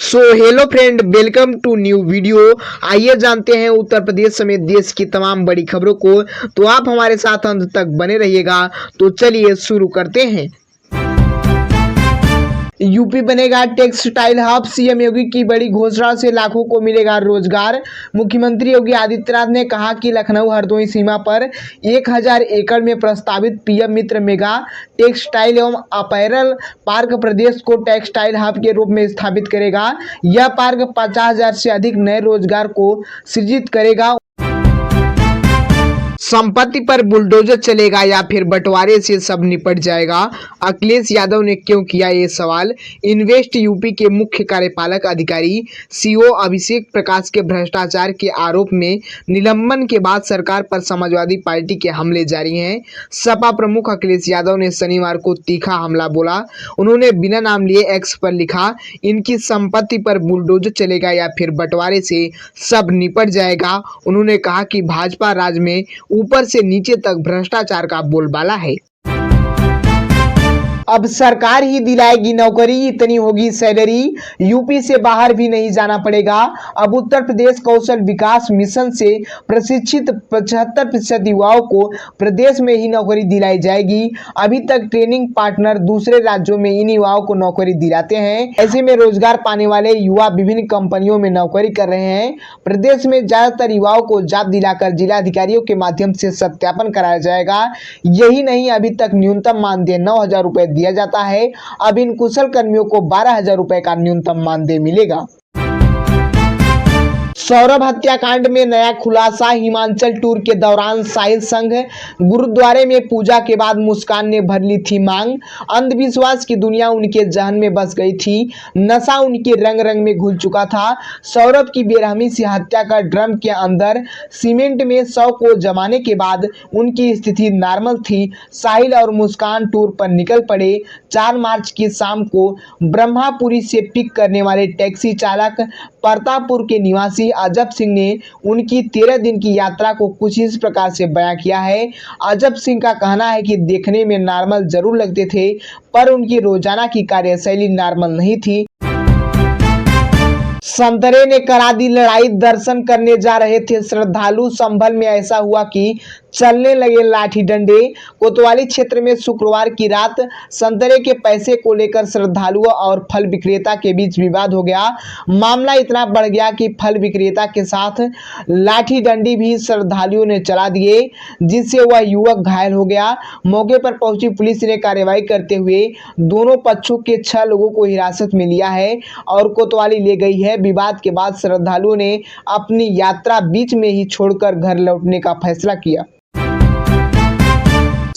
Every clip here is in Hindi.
So hello friend, welcome to new video. आइए जानते हैं उत्तर प्रदेश समेत देश की तमाम बड़ी खबरों को। तो आप हमारे साथ अंत तक बने रहिएगा। तो चलिए शुरू करते हैं। यूपी बनेगा टेक्सटाइल हब, सीएम योगी की बड़ी घोषणा से लाखों को मिलेगा रोजगार। मुख्यमंत्री योगी आदित्यनाथ ने कहा कि लखनऊ हरदोई सीमा पर 1000 एकड़ में प्रस्तावित पीएम मित्र मेगा टेक्सटाइल एवं अपैरल पार्क प्रदेश को टेक्सटाइल हब के रूप में स्थापित करेगा। यह पार्क 50,000 से अधिक नए रोजगार को सृजित करेगा। संपत्ति पर बुलडोजर चलेगा या फिर बंटवारे से सब निपट जाएगा? अखिलेश यादव ने क्यों किया ये सवाल? इन्वेस्ट यूपी के मुख्य कार्यपालक अधिकारी सीओ अभिषेक प्रकाश के भ्रष्टाचार के आरोप में निलंबन के बाद सरकार पर समाजवादी पार्टी के हमले जारी हैं। सपा प्रमुख अखिलेश यादव ने शनिवार को तीखा हमला बोला। उन्होंने बिना नाम लिए एक्स पर लिखा, इनकी संपत्ति पर बुलडोजर चलेगा या फिर बंटवारे से सब निपट जाएगा। उन्होंने कहा कि भाजपा राज में ऊपर से नीचे तक भ्रष्टाचार का बोलबाला है। अब सरकार ही दिलाएगी नौकरी, इतनी होगी सैलरी, यूपी से बाहर भी नहीं जाना पड़ेगा। अब उत्तर प्रदेश कौशल विकास मिशन से प्रशिक्षित 75% युवाओं को प्रदेश में ही नौकरी दिलाई जाएगी। अभी तक ट्रेनिंग पार्टनर दूसरे राज्यों में इन युवाओं को नौकरी दिलाते हैं। ऐसे में रोजगार पाने वाले युवा विभिन्न कंपनियों में नौकरी कर रहे हैं। प्रदेश में ज्यादातर युवाओं को जॉब दिलाकर जिलाधिकारियों के माध्यम से सत्यापन कराया जाएगा। यही नहीं, अभी तक न्यूनतम मानदेय 9,000 रुपए दिया जाता है। अब इन कुशल कर्मियों को 12,000 रुपए का न्यूनतम मानदेय मिलेगा। सौरभ हत्याकांड में नया खुलासा, हिमाचल टूर के दौरान साहिल संघ गुरुद्वारे में पूजा के बाद मुस्कान ने भर ली थी मांग। अंधविश्वास की दुनिया उनके जहन में बस गई थी, नशा उनके रंग रंग में घुल चुका था। सौरभ की बेरहमी से हत्या कर ड्रम के अंदर सीमेंट में शव को जमाने के बाद उनकी स्थिति नॉर्मल थी। साहिल और मुस्कान टूर पर निकल पड़े। 4 मार्च की शाम को ब्रह्मापुरी से पिक करने वाले टैक्सी चालक प्रतापपुर के निवासी अजब सिंह ने उनकी 13 दिन की यात्रा को कुछ इस प्रकार से बयां किया है। अजब सिंह का कहना है कि देखने में नॉर्मल जरूर लगते थे, पर उनकी रोजाना की कार्यशैली नॉर्मल नहीं थी। संतरे ने करा दी लड़ाई, दर्शन करने जा रहे थे श्रद्धालु। संभल में ऐसा हुआ कि चलने लगे लाठी डंडे। कोतवाली क्षेत्र में शुक्रवार की रात संतरे के पैसे को लेकर श्रद्धालुओं और फल विक्रेता के बीच विवाद हो गया। मामला इतना बढ़ गया कि फल विक्रेता के साथ लाठी डंडी भी श्रद्धालुओं ने चला दिए, जिससे वह युवक घायल हो गया। मौके पर पहुंची पुलिस ने कार्रवाई करते हुए दोनों पक्षों के 6 लोगों को हिरासत में लिया है और कोतवाली ले गई है। विवाद के बाद श्रद्धालुओं ने अपनी यात्रा बीच में ही छोड़कर घर लौटने का फैसला किया।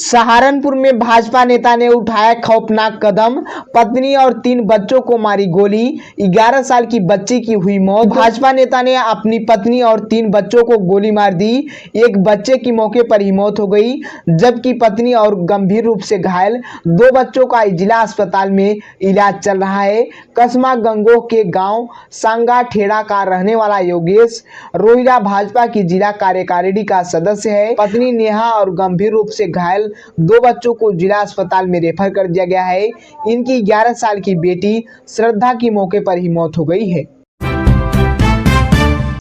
सहारनपुर में भाजपा नेता ने उठाया खौफनाक कदम, पत्नी और 3 बच्चों को मारी गोली। 11 साल की बच्ची की हुई मौत। भाजपा नेता ने अपनी पत्नी और 3 बच्चों को गोली मार दी। एक बच्चे की मौके पर ही मौत हो गई, जबकि पत्नी और गंभीर रूप से घायल। 2 बच्चों का जिला अस्पताल में इलाज चल रहा है। कस्मा गंगोह के गांव सांगा ठेड़ा का रहने वाला योगेश रोहिला भाजपा की जिला कार्यकारिणी का सदस्य है। पत्नी नेहा और गंभीर रूप से घायल 2 बच्चों को जिला अस्पताल में रेफर कर दिया गया है। इनकी 11 साल की बेटी श्रद्धा की मौके पर ही मौत हो गई है।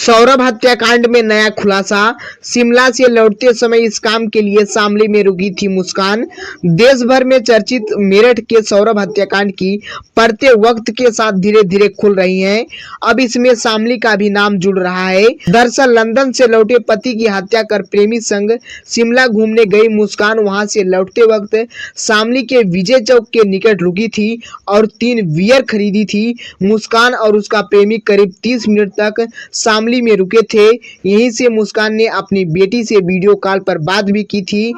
सौरभ हत्याकांड में नया खुलासा, शिमला से लौटते समय इस काम के लिए शामली में रुकी थी मुस्कान। देश भर में चर्चित मेरठ के सौरभ हत्याकांड की परतें वक्त के साथ धीरे धीरे खुल रही हैं। अब इसमें शामली का भी नाम जुड़ रहा है। दरअसल लंदन से लौटे पति की हत्या कर प्रेमी संग शिमला घूमने गई मुस्कान वहां से लौटते वक्त शामली के विजय चौक के निकट रुकी थी और 3 बियर खरीदी थी। मुस्कान और उसका प्रेमी करीब 30 मिनट तक शामली में रुके थे। यहीं से मुस्कान ने अपनी बेटी से वीडियो कॉल पर बात भी की थी।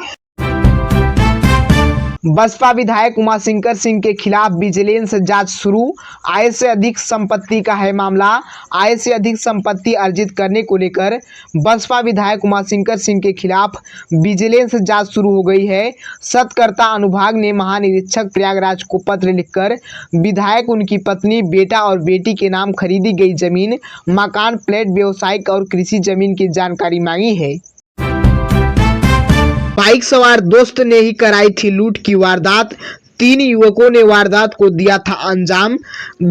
बसपा विधायक उमाशंकर सिंह के खिलाफ विजिलेंस जांच शुरू। आय से अधिक संपत्ति का है मामला। आय से अधिक संपत्ति अर्जित करने को लेकर बसपा विधायक उमाशंकर सिंह के खिलाफ विजिलेंस जांच शुरू हो गई है। सतकर्ता अनुभाग ने महानिरीक्षक प्रयागराज को पत्र लिखकर विधायक, उनकी पत्नी, बेटा और बेटी के नाम खरीदी गई जमीन, मकान, फ्लैट, व्यावसायिक और कृषि जमीन की जानकारी मांगी है। बाइक सवार दोस्त ने ही कराई थी लूट की वारदात। 3 युवकों ने वारदात को दिया था अंजाम।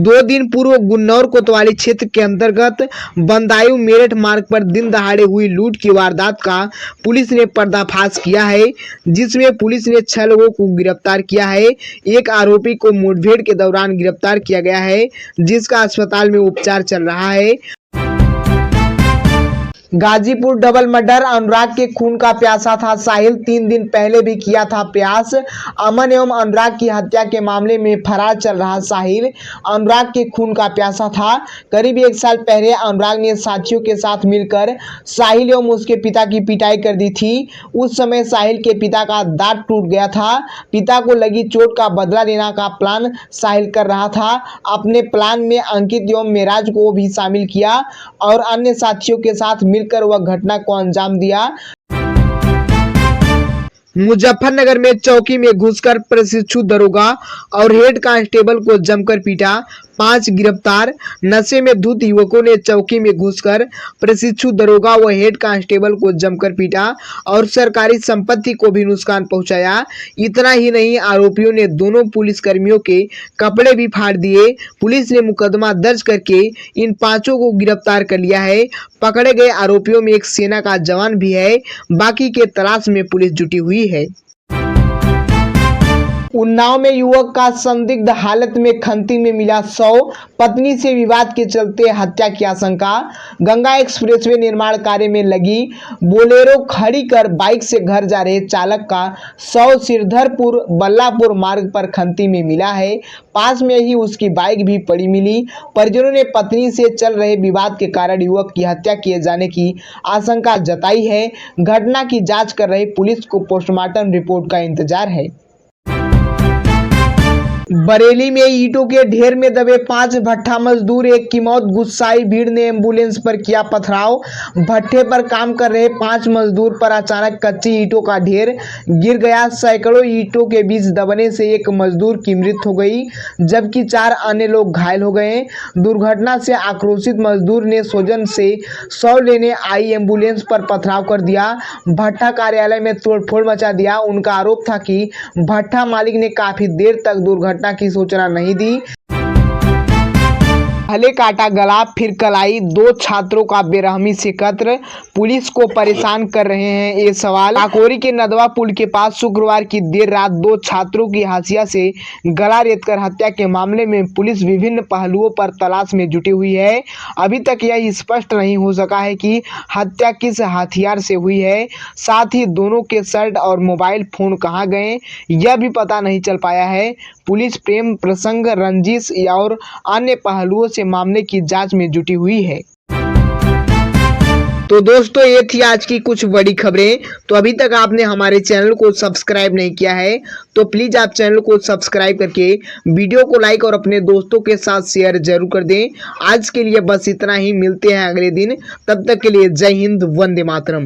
2 दिन पूर्व गुन्नौर कोतवाली क्षेत्र के अंतर्गत बंदायूं मेरठ मार्ग पर दिन दहाड़े हुई लूट की वारदात का पुलिस ने पर्दाफाश किया है, जिसमें पुलिस ने 6 लोगों को गिरफ्तार किया है। एक आरोपी को मुठभेड़ के दौरान गिरफ्तार किया गया है, जिसका अस्पताल में उपचार चल रहा है। Ghazipur double murder. अनुराग के खून का प्यासा था साहिल, 3 दिन पहले भी किया था प्रयास। अमन एवं अनुराग की हत्या के मामले में फरार चल रहा साहिल अनुराग के खून का प्यासा था। करीब 1 साल पहले अनुराग ने साथियों के साथ मिलकर साहिल एवं उसके पिता की पिटाई कर दी थी। उस समय साहिल के पिता का दांत टूट गया था। पिता को लगी चोट का बदला लेने का प्लान साहिल कर रहा था। अपने प्लान में अंकित एवं मेराज को भी शामिल किया और अन्य साथियों के साथ मिलकर वह घटना को अंजाम दिया। मुजफ्फरनगर में चौकी में घुसकर प्रशिक्षु दरोगा और हेड कांस्टेबल को जमकर पीटा, 5 गिरफ्तार। नशे में धुत युवकों ने चौकी में घुसकर प्रशिक्षु दरोगा व हेड कांस्टेबल को जमकर पीटा और सरकारी संपत्ति को भी नुकसान पहुंचाया। इतना ही नहीं, आरोपियों ने दोनों पुलिसकर्मियों के कपड़े भी फाड़ दिए। पुलिस ने मुकदमा दर्ज करके इन 5 को गिरफ्तार कर लिया है। पकड़े गए आरोपियों में एक सेना का जवान भी है। बाकी के तलाश में पुलिस जुटी हुई है। उन्नाव में युवक का संदिग्ध हालत में खंती में मिला शव, पत्नी से विवाद के चलते हत्या की आशंका। गंगा एक्सप्रेसवे निर्माण कार्य में लगी बोलेरो खड़ी कर बाइक से घर जा रहे चालक का शव सिरधरपुर बल्लापुर मार्ग पर खंती में मिला है। पास में ही उसकी बाइक भी पड़ी मिली। परिजनों ने पत्नी से चल रहे विवाद के कारण युवक की हत्या किए जाने की आशंका जताई है। घटना की जांच कर रही पुलिस को पोस्टमार्टम रिपोर्ट का इंतजार है। बरेली में ईंटों के ढेर में दबे 5 भट्ठा मजदूर, एक की मौत। गुस्साई भीड़ ने एम्बुलेंस पर किया पथराव। भट्ठे पर काम कर रहे 5 मजदूर पर अचानक कच्ची ईंटों का ढेर गिर गया। सैकड़ों ईंटों के बीच दबने से एक मजदूर की मृत्यु हो गई, जबकि 4 अन्य लोग घायल हो गए। दुर्घटना से आक्रोशित मजदूर ने स्वजन से शव लेने आई एम्बुलेंस पर पथराव कर दिया। भट्ठा कार्यालय में तोड़फोड़ मचा दिया। उनका आरोप था कि भट्ठा मालिक ने काफी देर तक दुर्घटना की सूचना नहीं दी। पहले काटा गला फिर कलाई, 2 छात्रों का बेरहमी से कत्ल। पुलिस को परेशान कर रहे हैं ये सवाल। काकोरी के नदवा पुल के पास शुक्रवार की देर रात 2 छात्रों की हाशिया से गला रेतकर हत्या के मामले में पुलिस विभिन्न पहलुओं पर तलाश में जुटी हुई है। अभी तक यह स्पष्ट नहीं हो सका है कि हत्या किस हथियार से हुई है। साथ ही दोनों के शर्ट और मोबाइल फोन कहाँ गए, यह भी पता नहीं चल पाया है। पुलिस प्रेम प्रसंग, रंजिश और अन्य पहलुओं से मामले की जांच में जुटी हुई है। तो दोस्तों, ये थी आज की कुछ बड़ी खबरें। तो अभी तक आपने हमारे चैनल को सब्सक्राइब नहीं किया है तो प्लीज आप चैनल को सब्सक्राइब करके वीडियो को लाइक और अपने दोस्तों के साथ शेयर जरूर कर दें। आज के लिए बस इतना ही, मिलते हैं अगले दिन। तब तक के लिए जय हिंद, वंदे मातरम।